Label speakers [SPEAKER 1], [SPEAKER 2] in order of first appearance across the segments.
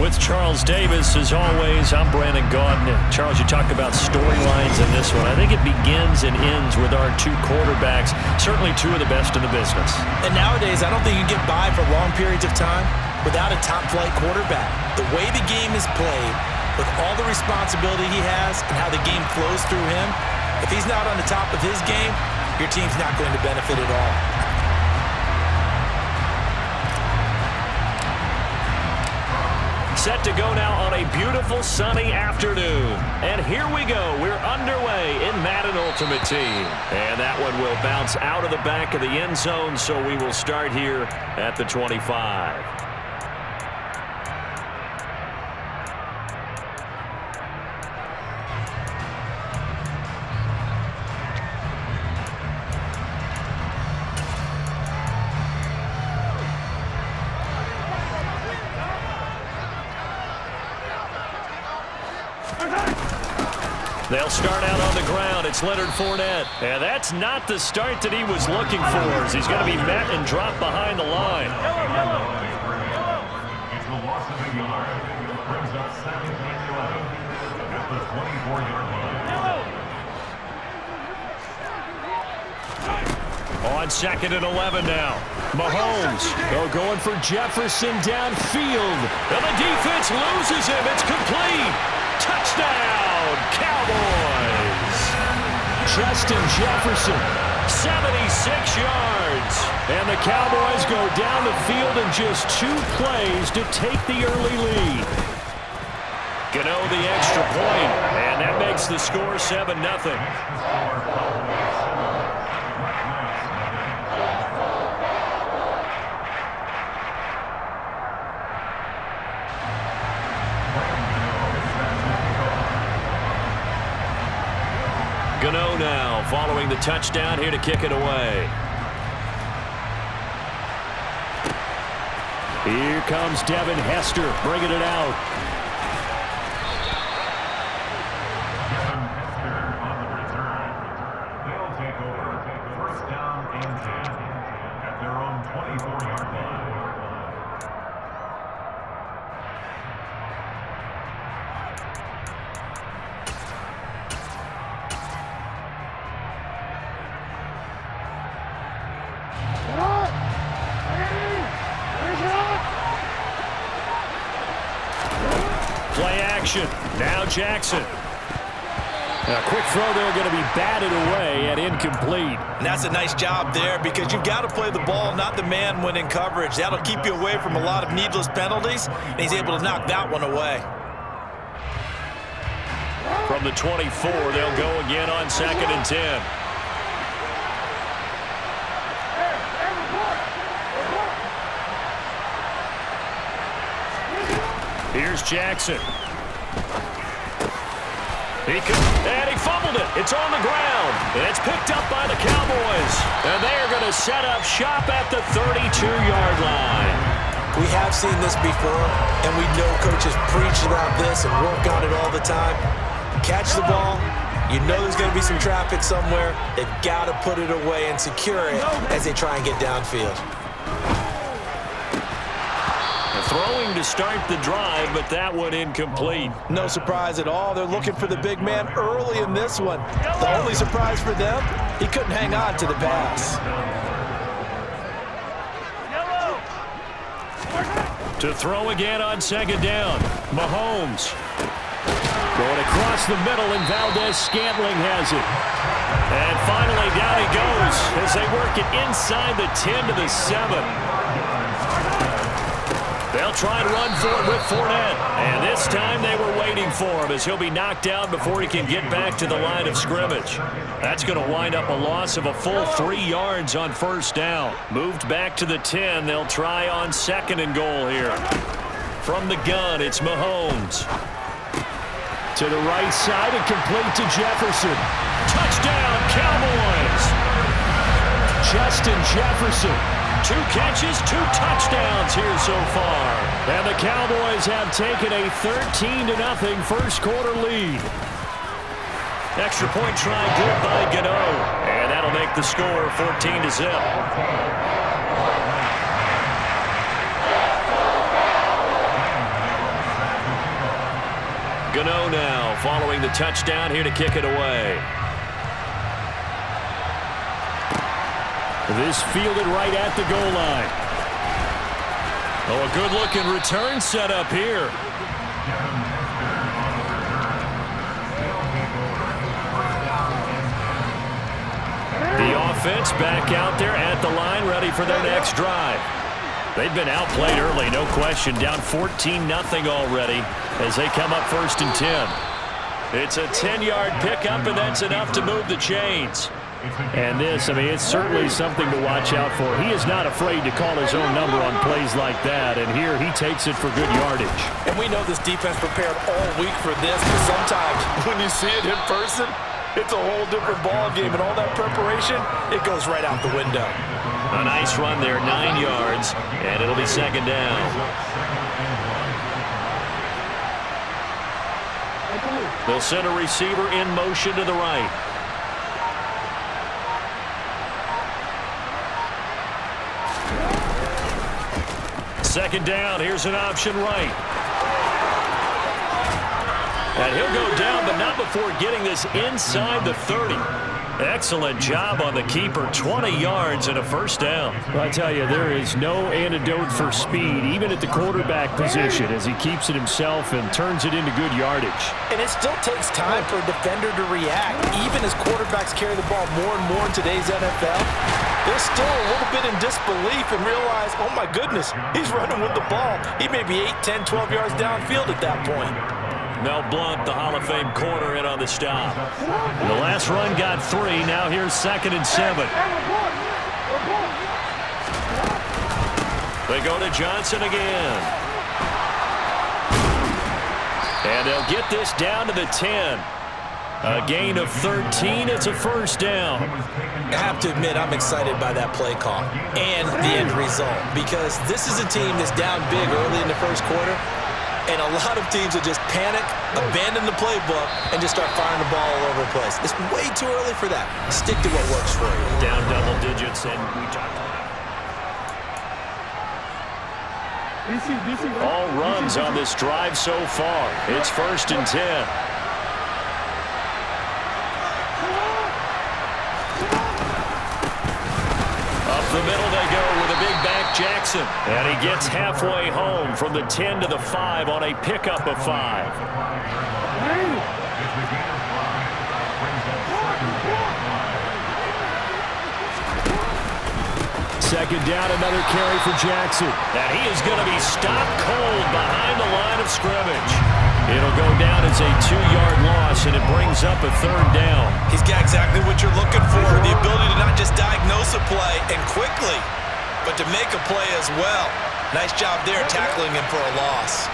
[SPEAKER 1] With Charles Davis, as always, I'm Brandon Gaudin. Charles, you talk about storylines in this one. I think it begins and ends with our two quarterbacks, certainly two of the best in the business.
[SPEAKER 2] And nowadays, I don't think you can get by for long periods of time without a top-flight quarterback. The way the game is played, with all the responsibility he has and how the game flows through him, if he's not on the top of his game, your team's not going to benefit at all.
[SPEAKER 1] Set to go now on a beautiful sunny afternoon. And here we go. We're underway in Madden Ultimate Team. And that one will bounce out of the back of the end zone, so we will start here at the 25. They'll start out on the ground. It's Leonard Fournette. And that's not the start that he was looking for, as he's going to be met and dropped behind the line.
[SPEAKER 3] It's the loss of a yard. Brings up 2nd and 11 at the 24-yard line.
[SPEAKER 1] On 2nd and 11 now. Mahomes going for Jefferson downfield. And the defense loses him. It's complete. Touchdown, Cowboys. Justin Jefferson, 76 yards. And the Cowboys go down the field in just 2 plays to take the early lead. Gano the extra point, and that makes the score 7-0. Gano now following the touchdown here to kick it away. Here comes Devin Hester bringing it out.
[SPEAKER 3] Devin Hester on the return. They'll take over 1st down and 10 at their own 24-yard line.
[SPEAKER 1] Play action. Now Jackson. A quick throw there going to be batted away and incomplete.
[SPEAKER 2] And that's a nice job there, because you've got to play the ball, not the man when in coverage. That'll keep you away from a lot of needless penalties, and he's able to knock that one away.
[SPEAKER 1] From the 24, they'll go again on 2nd and 10. Here's Jackson. And he fumbled it. It's on the ground. And it's picked up by the Cowboys. And they are going to set up shop at the 32-yard line.
[SPEAKER 2] We have seen this before, and we know coaches preach about this and work on it all the time. Catch the ball. You know there's going to be some traffic somewhere. They've got to put it away and secure it as they try and get downfield.
[SPEAKER 1] Throwing to start the drive, but that one incomplete.
[SPEAKER 2] No surprise at all. They're looking for the big man early in this one. The only surprise for them, he couldn't hang on to the pass.
[SPEAKER 1] To throw again on 2nd down. Mahomes. Going across the middle, and Valdez-Scantling has it. And finally, down he goes as they work it inside the 10 to the 7. They'll try and run for it with Fournette. And this time they were waiting for him, as he'll be knocked down before he can get back to the line of scrimmage. That's going to wind up a loss of a full 3 yards on 1st down. Moved back to the 10. They'll try on 2nd and goal here. From the gun, it's Mahomes. To the right side and complete to Jefferson. Touchdown, Cowboys! Justin Jefferson. 2 catches, 2 touchdowns here so far. And the Cowboys have taken a 13-0 first quarter lead. Extra point try good by Gano. And that'll make the score 14-0. Gano now following the touchdown here to kick it away.
[SPEAKER 4] This fielded right at the goal line.
[SPEAKER 1] Oh, a good-looking return set up here. The offense back out there at the line, ready for their next drive. They've been outplayed early, no question. Down 14-0 already as they come up 1st and 10. It's a 10-yard pickup, and that's enough to move the chains.
[SPEAKER 4] And this, I mean, it's certainly something to watch out for. He is not afraid to call his own number on plays like that, and here he takes it for good yardage.
[SPEAKER 2] And we know this defense prepared all week for this, but sometimes when you see it in person, it's a whole different ball game, and all that preparation, it goes right out the window.
[SPEAKER 1] A nice run there, 9 yards, and it'll be 2nd down. They'll send a receiver in motion to the right. Second down, here's an option right. And he'll go down, but not before getting this inside the 30. Excellent job on the keeper, 20 yards and a 1st down.
[SPEAKER 4] Well, I tell you, there is no antidote for speed, even at the quarterback position, as he keeps it himself and turns it into good yardage.
[SPEAKER 2] And it still takes time for a defender to react. Even as quarterbacks carry the ball more and more in today's NFL, they're still a little bit in disbelief and realize, oh my goodness, he's running with the ball. He may be 8, 10, 12 yards downfield at that point.
[SPEAKER 1] Mel Blount, the Hall of Fame corner, in on the stop.
[SPEAKER 4] The last run got 3. Now here's 2nd and 7.
[SPEAKER 1] They go to Johnson again. And they'll get this down to the 10. A gain of 13. It's a 1st down.
[SPEAKER 2] I have to admit, I'm excited by that play call and the end result, because this is a team that's down big early in the 1st quarter. And a lot of teams will just panic, abandon the playbook, and just start firing the ball all over the place. It's way too early for that. Stick to what works for you.
[SPEAKER 1] Down double digits, and we talked about all runs on this drive so far. It's 1st and 10. Up the middle they go with a big back Jackson. And he gets halfway home from the 10 to the 5 on a pickup of 5.
[SPEAKER 4] Second down, another carry for Jackson.
[SPEAKER 1] And he is going to be stopped cold behind the line of scrimmage. It'll go down as a 2-yard loss, and it brings up a 3rd down.
[SPEAKER 2] He's got exactly what you're looking for, the ability to not just diagnose a play and quickly, but to make a play as well. Nice job there tackling him for a loss.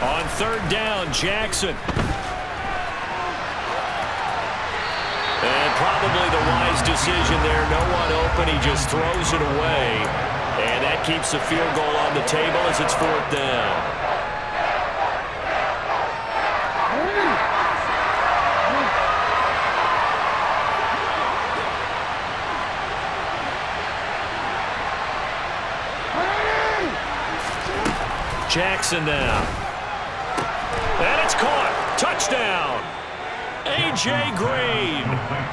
[SPEAKER 1] On 3rd down, Jackson. And probably the wise decision there. No one open. He just throws it away. And that keeps the field goal on the table as it's 4th down. Jackson now. And it's caught. Touchdown. A.J. Green.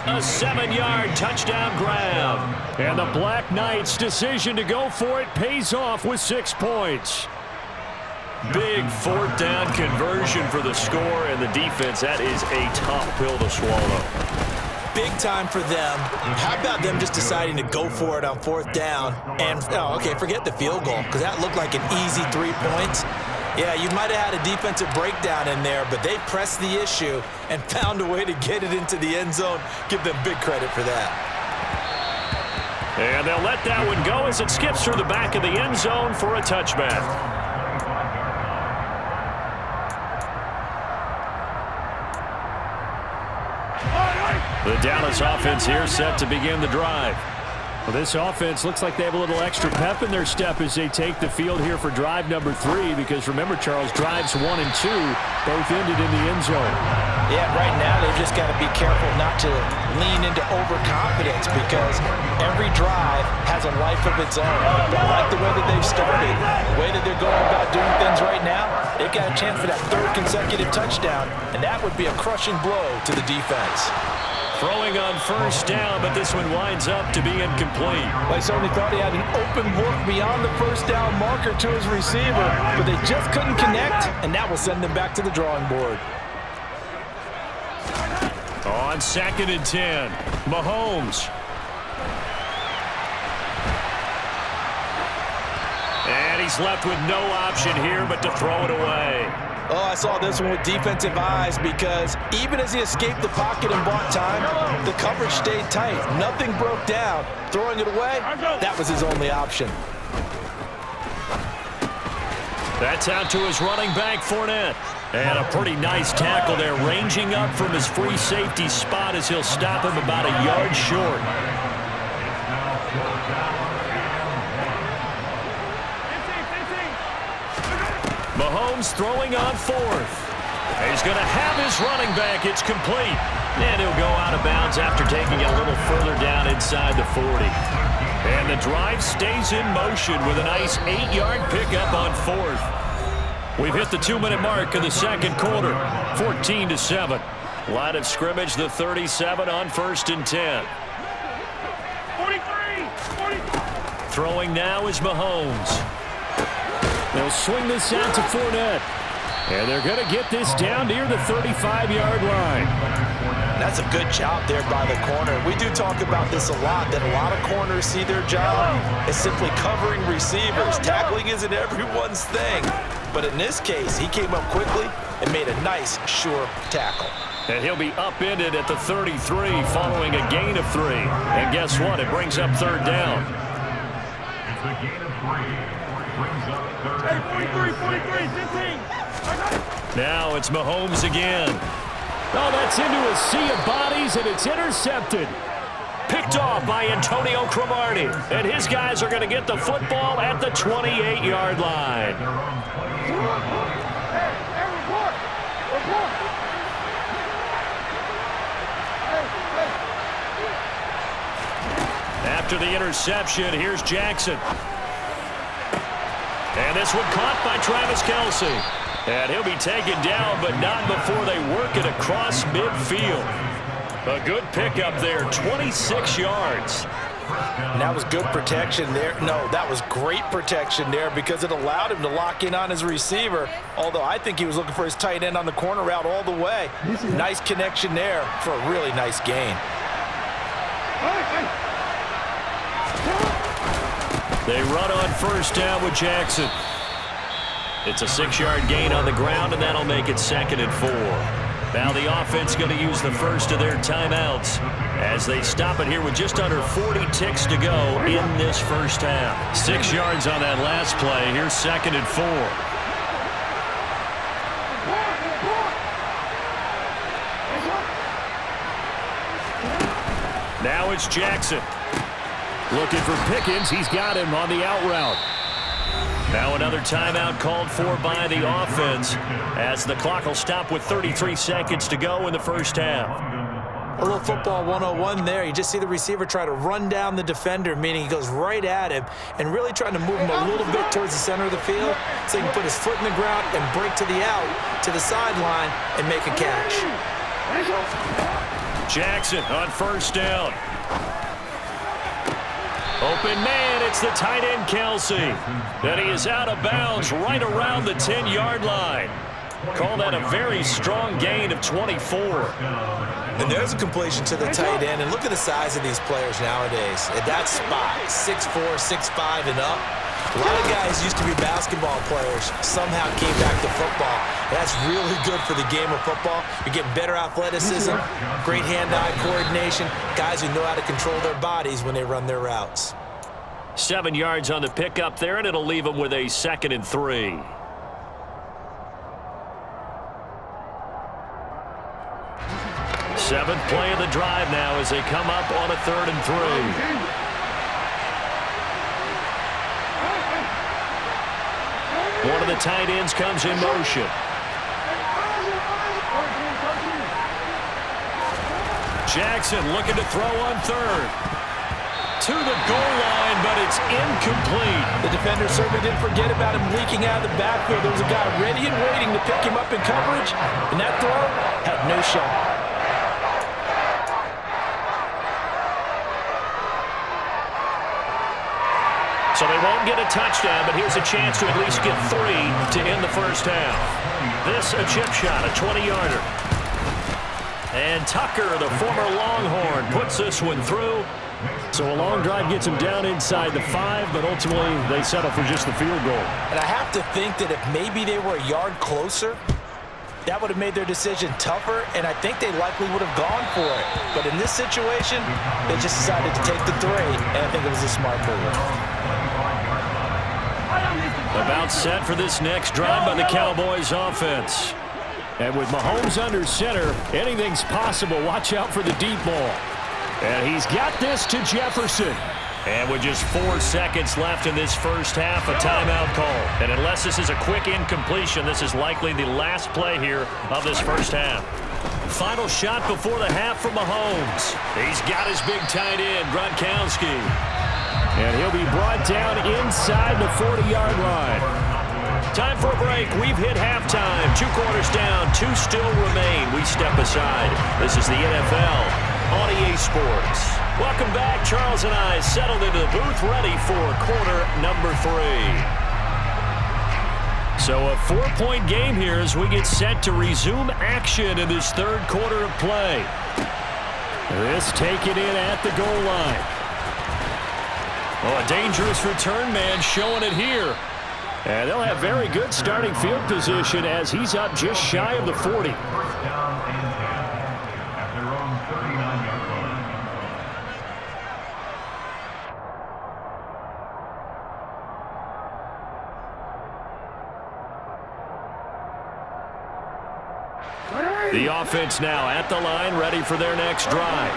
[SPEAKER 1] A 7-yard touchdown grab.
[SPEAKER 4] And the Black Knights' decision to go for it pays off with 6 points.
[SPEAKER 1] Big 4th down conversion for the score, and the defense, that is a tough pill to swallow.
[SPEAKER 2] Big time for them. How about them just deciding to go for it on 4th down? And, oh, okay, forget the field goal, because that looked like an easy 3 points. Yeah, you might have had a defensive breakdown in there, but they pressed the issue and found a way to get it into the end zone. Give them big credit for that.
[SPEAKER 1] And they'll let that one go as it skips through the back of the end zone for a touchback. The Dallas offense here set to begin the drive.
[SPEAKER 4] Well, this offense looks like they have a little extra pep in their step as they take the field here for drive number 3, because remember, Charles, drives 1 and 2 both ended in the end zone.
[SPEAKER 2] Yeah, right now they've just got to be careful not to lean into overconfidence, because every drive has a life of its own. But I like the way that they've started, the way that they're going about doing things right now. They've got a chance for that 3rd consecutive touchdown, and that would be a crushing blow to the defense.
[SPEAKER 1] Throwing on first down, but this one winds up to be incomplete.
[SPEAKER 2] They certainly thought he had an open look beyond the first down marker to his receiver, but they just couldn't connect, and that will send them back to the drawing board.
[SPEAKER 1] On 2nd and 10, Mahomes. And he's left with no option here but to throw it away.
[SPEAKER 2] Oh, I saw this one with defensive eyes, because even as he escaped the pocket and bought time, the coverage stayed tight. Nothing broke down. Throwing it away, that was his only option.
[SPEAKER 1] That's out to his running back, Fournette. And a pretty nice tackle there, ranging up from his free safety spot as he'll stop him about a yard short. Mahomes throwing on 4th. He's going to have his running back. It's complete. And he'll go out of bounds after taking it a little further down inside the 40. And the drive stays in motion with a nice 8-yard pickup on 4th. We've hit the 2-minute mark of the 2nd quarter. 14-7. Line of scrimmage, the 37 on 1st and 10.
[SPEAKER 3] 43.
[SPEAKER 1] Throwing now is Mahomes. They'll swing this out to Fournette. And they're going to get this down near the 35-yard line.
[SPEAKER 2] That's a good job there by the corner. We do talk about this a lot, that a lot of corners see their job as simply covering receivers. Tackling isn't everyone's thing. But in this case, he came up quickly and made a nice, sure tackle.
[SPEAKER 1] And he'll be upended at the 33 following a gain of 3. And guess what? It brings up 3rd down.
[SPEAKER 3] It's a gain of 3. Brings up 3rd.
[SPEAKER 5] 43, 15.
[SPEAKER 1] Now it's Mahomes again.
[SPEAKER 4] Oh, that's into a sea of bodies, and it's intercepted.
[SPEAKER 1] Picked off by Antonio Cromartie. And his guys are going to get the football at the 28-yard line. After the interception, here's Jackson. And this one caught by Travis Kelce. And he'll be taken down, but not before they work it across midfield. A good pickup there, 26 yards.
[SPEAKER 2] And that was good protection there. No, that was great protection there, because it allowed him to lock in on his receiver, although I think he was looking for his tight end on the corner route all the way. Nice connection there for a really nice gain.
[SPEAKER 1] They run on first down with Jackson. It's a 6-yard gain on the ground, and that'll make it 2nd and 4. Now the offense going to use the first of their timeouts as they stop it here with just under 40 ticks to go in this first half. 6 yards on that last play. Here's 2nd and 4. Now it's Jackson.
[SPEAKER 4] Looking for Pickens. He's got him on the out route.
[SPEAKER 1] Now another timeout called for by the offense as the clock will stop with 33 seconds to go in the first half.
[SPEAKER 2] A little football 101 there. You just see the receiver try to run down the defender, meaning he goes right at him and really trying to move him a little bit towards the center of the field so he can put his foot in the ground and break to the out, to the sideline, and make a catch.
[SPEAKER 1] Jackson on first down. Open man, it's the tight end Kelce. And he is out of bounds right around the 10-yard line. Call that a very strong gain of 24.
[SPEAKER 2] And there's a completion to the tight end. And look at the size of these players nowadays. At that spot, 6'4", 6'5", and up. A lot of guys used to be basketball players, somehow came back to football. That's really good for the game of football. You're getting better athleticism, great hand-eye coordination, guys who know how to control their bodies when they run their routes.
[SPEAKER 1] 7 yards on the pickup there, and it'll leave them with a 2nd and 3. Seventh play of the drive now as they come up on a 3rd and 3. One of the tight ends comes in motion. Jackson looking to throw on third. To the goal line, but it's incomplete.
[SPEAKER 2] The defender certainly didn't forget about him leaking out of the backfield. There was a guy ready and waiting to pick him up in coverage, and that throw had no shot.
[SPEAKER 1] So they won't get a touchdown, but here's a chance to at least get 3 to end the first half. This a chip shot, a 20-yarder. And Tucker, the former Longhorn, puts this one through.
[SPEAKER 4] So a long drive gets them down inside the 5, but ultimately they settle for just the field goal.
[SPEAKER 2] And I have to think that if maybe they were a yard closer, that would have made their decision tougher, and I think they likely would have gone for it. But in this situation, they just decided to take the 3, and I think it was a smart move.
[SPEAKER 1] About set for this next drive by the Cowboys offense.
[SPEAKER 4] And with Mahomes under center, anything's possible. Watch out for the deep ball. And he's got this to Jefferson.
[SPEAKER 1] And with just 4 seconds left in this first half, a timeout call. And unless this is a quick incompletion, this is likely the last play here of this first half. Final shot before the half from Mahomes. He's got his big tight end, Gronkowski.
[SPEAKER 4] And he'll be brought down inside the 40-yard line.
[SPEAKER 1] Time for a break. We've hit halftime. 2 quarters down, 2 still remain. We step aside. This is the NFL on EA Sports. Welcome back. Charles and I settled into the booth, ready for quarter number 3. So a 4-point game here as we get set to resume action in this third quarter of play.
[SPEAKER 4] This taken in at the goal line.
[SPEAKER 1] Oh, a dangerous return man showing it here.
[SPEAKER 4] And they'll have very good starting field position as he's up just shy of the 40.
[SPEAKER 3] First down and 10 at their own 39-yard line.
[SPEAKER 1] The offense now at the line, ready for their next drive.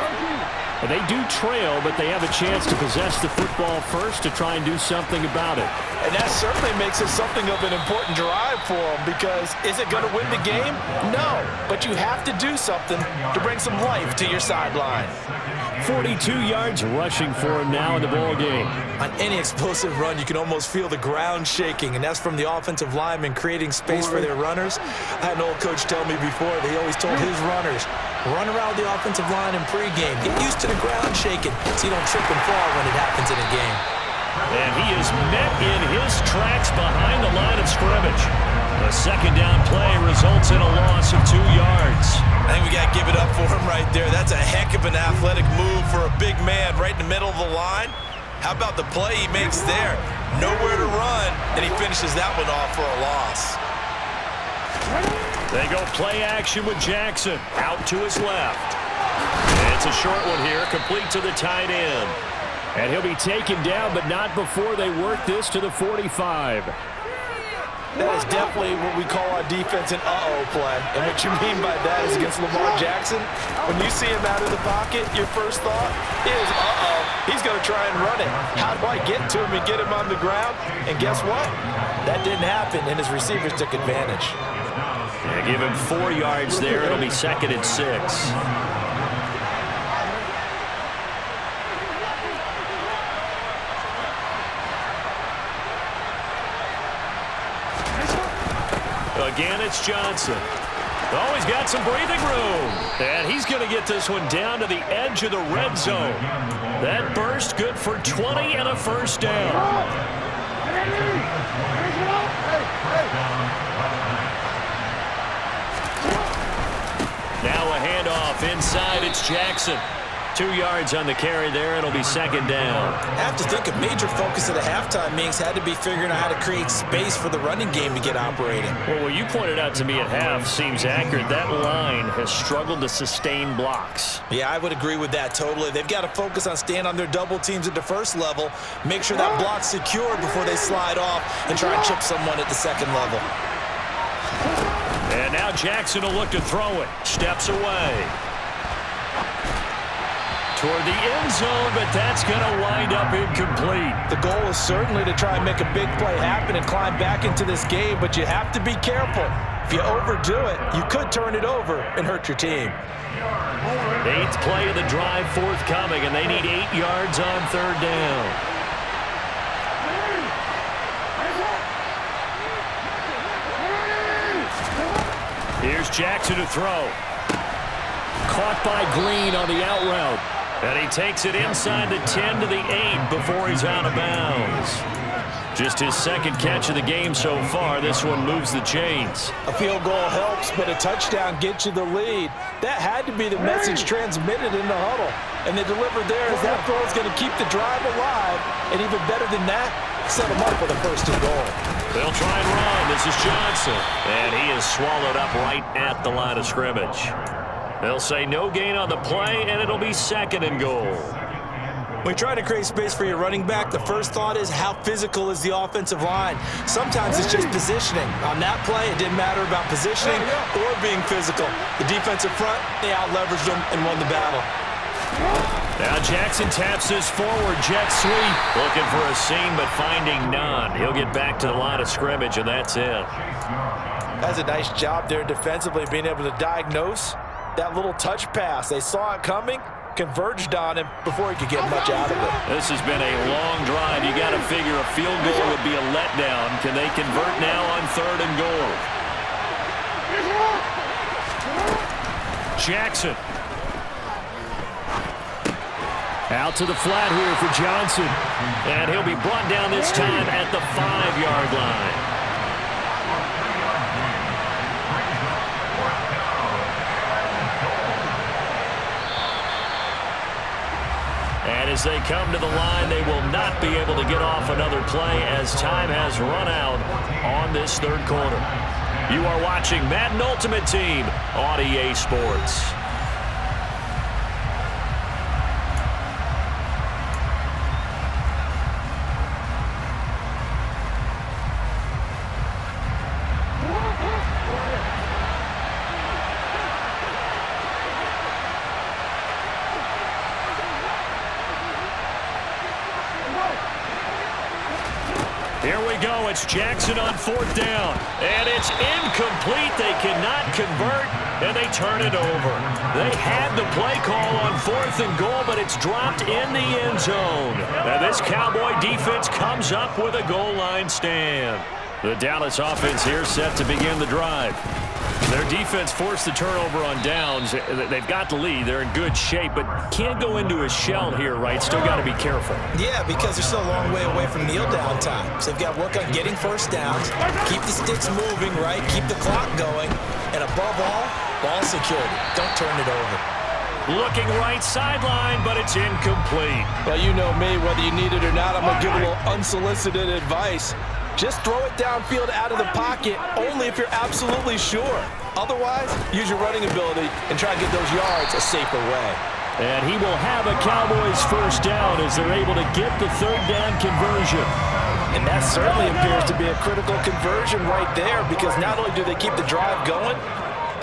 [SPEAKER 4] And they do trail, but they have a chance to possess the football first to try and do something about it.
[SPEAKER 2] And that certainly makes it something of an important drive for them, because is it going to win the game? No, but you have to do something to bring some life to your sideline.
[SPEAKER 4] 42 yards rushing for him now in the ball game.
[SPEAKER 2] On any explosive run, you can almost feel the ground shaking, and that's from the offensive linemen creating space for their runners. I had an old coach tell me before that he always told his runners, run around the offensive line in pregame. Get used to the ground shaking so you don't trip and fall when it happens in a game.
[SPEAKER 1] And he is met in his tracks behind the line of scrimmage. The second down play results in a loss of 2 yards.
[SPEAKER 2] I think we got to give it up for him right there. That's a heck of an athletic move for a big man right in the middle of the line. How about the play he makes there? Nowhere to run, and he finishes that one off for a loss.
[SPEAKER 1] They go play action with Jackson out to his left. And it's a short one here, complete to the tight end.
[SPEAKER 4] And he'll be taken down, but not before they work this to the 45.
[SPEAKER 2] That is definitely what we call our defense an uh-oh play. And what you mean by that is against Lamar Jackson, when you see him out of the pocket, your first thought is, uh-oh, he's going to try and run it. How do I get to him and get him on the ground? And guess what? That didn't happen, and his receivers took advantage.
[SPEAKER 1] Yeah, give him 4 yards there. It'll be 2nd and 6. Again, it's Johnson. Oh, he's got some breathing room. And he's going to get this one down to the edge of the red zone. That burst good for 20 and a first down. Now a handoff inside. It's Jackson. 2 yards on the carry there. It'll be 2nd down.
[SPEAKER 2] I have to think a major focus of the halftime meetings had to be figuring out how to create space for the running game to get operating.
[SPEAKER 1] Well, what you pointed out to me at half seems accurate. That line has struggled to sustain blocks.
[SPEAKER 2] Yeah, I would agree with that totally. They've got to focus on staying on their double teams at the first level, make sure that block's secure before they slide off and try and chip someone at the second level.
[SPEAKER 1] And now Jackson will look to throw it. Steps away. toward the end zone, but that's going to wind up incomplete.
[SPEAKER 2] The goal is certainly to try and make a big play happen and climb back into this game, but you have to be careful. If you overdo it, you could turn it over and hurt your team.
[SPEAKER 1] 8th play of the drive forthcoming, and they need 8 yards on 3rd down. Here's Jackson to throw. Caught by Green on the out route. And he takes it inside the 10 to the 8 before he's out of bounds. Just his 2nd catch of the game so far. This one moves the chains.
[SPEAKER 2] A field goal helps, but a touchdown gets you the lead. That had to be the message transmitted in the huddle. And they delivered there as that throw is going to keep the drive alive. And even better than that, set them up with a 1st and goal.
[SPEAKER 1] They'll try and run. This is Johnson. And he is swallowed up right at the line of scrimmage. They'll say no gain on the play, and it'll be 2nd and goal.
[SPEAKER 2] When you try to create space for your running back, the first thought is how physical is the offensive line. Sometimes it's just positioning. On that play, it didn't matter about positioning or being physical. The defensive front, they out-leveraged them and won the battle.
[SPEAKER 1] Now Jackson taps this forward, jet sweep. Looking for a seam, but finding none. He'll get back to the line of scrimmage, and that's it.
[SPEAKER 2] That's a nice job there defensively, being able to diagnose that little touch pass. They saw it coming, converged on him before he could get much out of it.
[SPEAKER 1] This has been a long drive. You got to figure a field goal would be a letdown. Can they convert now on 3rd and goal? Jackson. Out to the flat here for Johnson. And he'll be brought down this time at the 5-yard line. And as they come to the line, they will not be able to get off another play as time has run out on this 3rd quarter. You are watching Madden Ultimate Team on EA Sports. Here we go. It's Jackson on 4th down. And it's incomplete. They cannot convert, and they turn it over. They had the play call on 4th and goal, but it's dropped in the end zone. Now this Cowboy defense comes up with a goal line stand. The Dallas offense here set to begin the drive. Their defense forced the turnover on downs. They've got the lead. They're in good shape, but can't go into a shell here, right? Still got to be careful.
[SPEAKER 2] Yeah, because they're still a long way away from kneel down time. So they've got to work on getting 1st downs, keep the sticks moving, right? Keep the clock going. And above all, ball security. Don't turn it over.
[SPEAKER 1] Looking right sideline, but it's incomplete.
[SPEAKER 2] Well, you know me, whether you need it or not, I'm going to give a little unsolicited advice. Just throw it downfield out of the pocket only if you're absolutely sure. Otherwise, use your running ability and try to get those yards a safer way.
[SPEAKER 1] And he will have a Cowboys 1st down as they're able to get the 3rd down conversion.
[SPEAKER 2] And that certainly appears to be a critical conversion right there, because not only do they keep the drive going,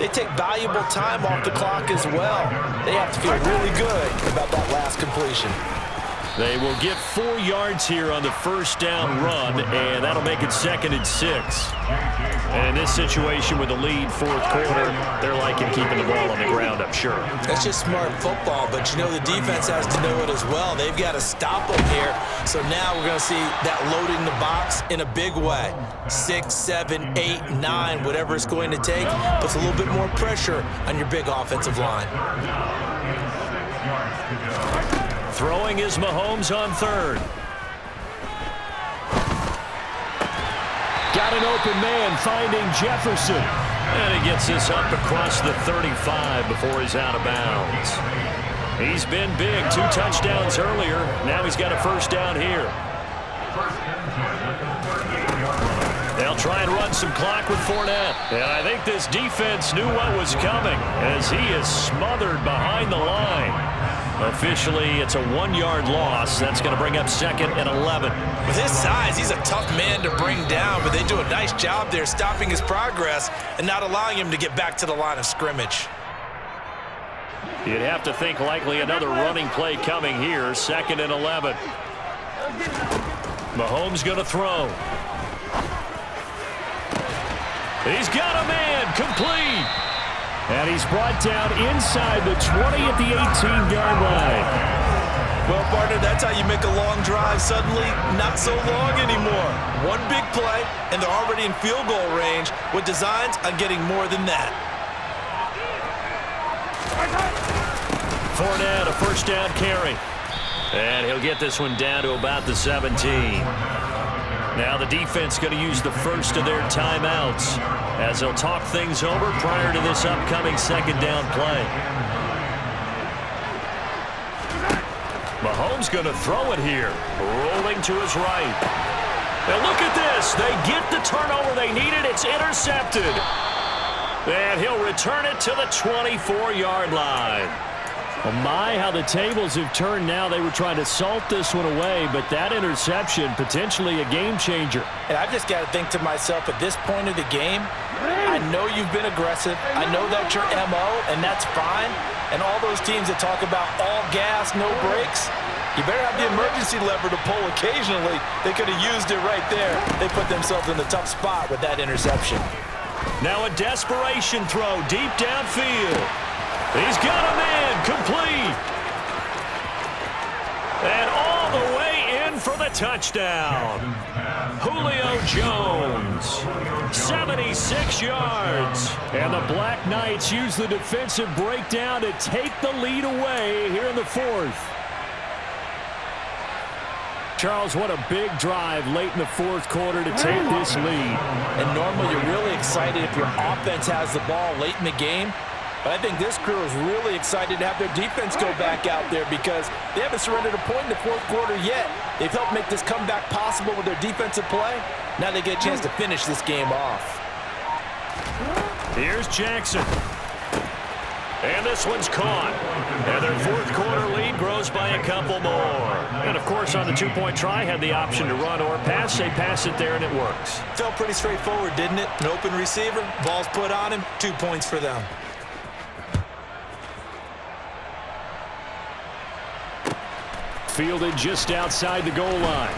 [SPEAKER 2] they take valuable time off the clock as well. They have to feel really good about that last completion.
[SPEAKER 1] They will get 4 yards here on the 1st down run, and that'll make it 2nd and 6. And in this situation with the lead 4th quarter, they're liking keeping the ball on the ground, I'm sure.
[SPEAKER 2] That's just smart football, but you know the defense has to know it as well. They've got to stop them here. So now we're going to see that loading the box in a big way. 6, 7, 8, 9, whatever it's going to take, puts a little bit more pressure on your big offensive line.
[SPEAKER 1] Throwing is Mahomes on 3rd. Got an open man finding Jefferson. And he gets this up across the 35 before he's out of bounds. He's been big. 2 touchdowns earlier. Now he's got a 1st down here. They'll try and run some clock with Fournette. And I think this defense knew what was coming as he is smothered behind the line. Officially, it's a 1-yard loss. That's going to bring up 2nd and 11.
[SPEAKER 2] With his size, he's a tough man to bring down, but they do a nice job there stopping his progress and not allowing him to get back to the line of scrimmage.
[SPEAKER 1] You'd have to think likely another running play coming here. 2nd and 11. Mahomes going to throw. He's got a man. Complete.
[SPEAKER 4] And he's brought down inside the 20 at the 18-yard line.
[SPEAKER 2] Well, partner, that's how you make a long drive suddenly not so long anymore. One big play, and they're already in field goal range with designs on getting more than that.
[SPEAKER 1] Fournette, a first down carry. And he'll get this one down to about the 17. Now the defense going to use the first of their timeouts as they'll talk things over prior to this upcoming 2nd down play. Mahomes going to throw it here, rolling to his right. Now look at this. They get the turnover they needed. It's intercepted. And he'll return it to the 24-yard line.
[SPEAKER 4] Well, my, how the tables have turned now. They were trying to salt this one away, but that interception, potentially a game changer.
[SPEAKER 2] And I've just got to think to myself, at this point of the game, I know you've been aggressive. I know that's your MO, and that's fine. And all those teams that talk about all gas, no brakes, you better have the emergency lever to pull occasionally. They could have used it right there. They put themselves in a tough spot with that interception.
[SPEAKER 1] Now a desperation throw deep downfield. He's got a man. Complete. And all the way in for the touchdown. Julio Jones, 76 yards.
[SPEAKER 4] And the Black Knights use the defensive breakdown to take the lead away here in the 4th. Charles, what a big drive late in the 4th quarter to take this lead.
[SPEAKER 2] And normally you're really excited if your offense has the ball late in the game. But I think this crew is really excited to have their defense go back out there because they haven't surrendered a point in the 4th quarter yet. They've helped make this comeback possible with their defensive play. Now they get a chance to finish this game off.
[SPEAKER 1] Here's Jackson. And this one's caught. And their 4th quarter lead grows by a couple more. And, of course, on the 2-point try, had the option to run or pass. They pass it there, and it works.
[SPEAKER 2] Felt pretty straightforward, didn't it? An open receiver, ball's put on him, 2 points for them.
[SPEAKER 4] Fielded just outside the goal line.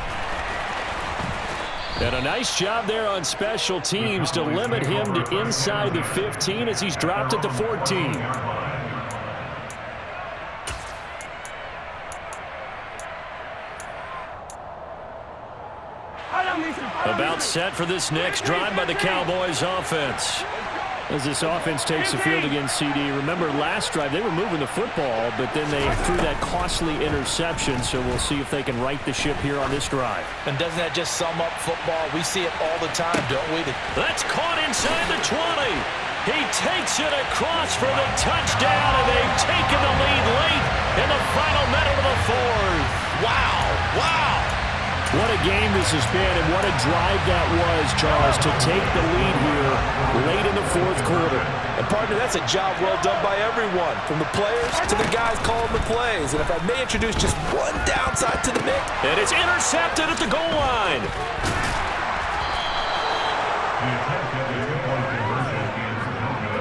[SPEAKER 4] And a nice job there on special teams to limit him to inside the 15 as he's dropped at the 14.
[SPEAKER 1] About set for this next drive by the Cowboys offense.
[SPEAKER 4] As this offense takes the field against CD. Remember, last drive, they were moving the football, but then they threw that costly interception, so we'll see if they can right the ship here on this drive.
[SPEAKER 2] And doesn't that just sum up football? We see it all the time, don't we?
[SPEAKER 1] That's caught inside the 20. He takes it across for the touchdown, and they've taken the lead late in the final minute of the 4th.
[SPEAKER 2] Wow, wow.
[SPEAKER 4] What a game this has been, and what a drive that was, Charles, to take the lead here late in the 4th quarter.
[SPEAKER 2] And, partner, that's a job well done by everyone, from the players to the guys calling the plays. And if I may introduce just one downside to the mix.
[SPEAKER 1] And it's intercepted at the goal line.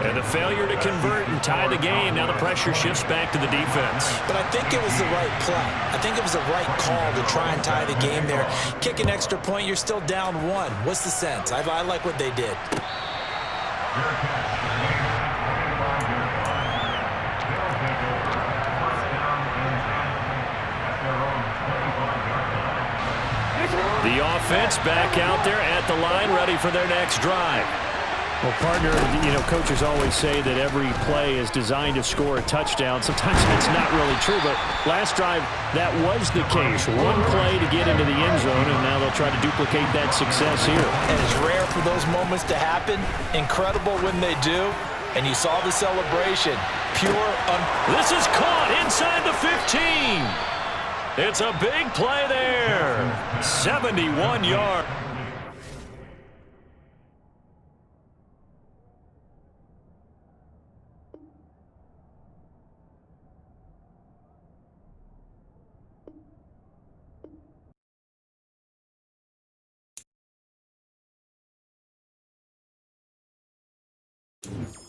[SPEAKER 1] And the failure to convert and tie the game. Now the pressure shifts back to the defense.
[SPEAKER 2] But I think it was the right play. I think it was the right call to try and tie the game there. Kick an extra point, you're still down 1. What's the sense? I like what they did.
[SPEAKER 1] The offense back out there at the line, ready for their next drive.
[SPEAKER 4] Well, partner, coaches always say that every play is designed to score a touchdown. Sometimes it's not really true, but last drive, that was the case. One play to get into the end zone, and now they'll try to duplicate that success here.
[SPEAKER 2] And it's rare for those moments to happen. Incredible when they do. And you saw the celebration.
[SPEAKER 1] This is caught inside the 15. It's a big play there. 71 yards.
[SPEAKER 4] you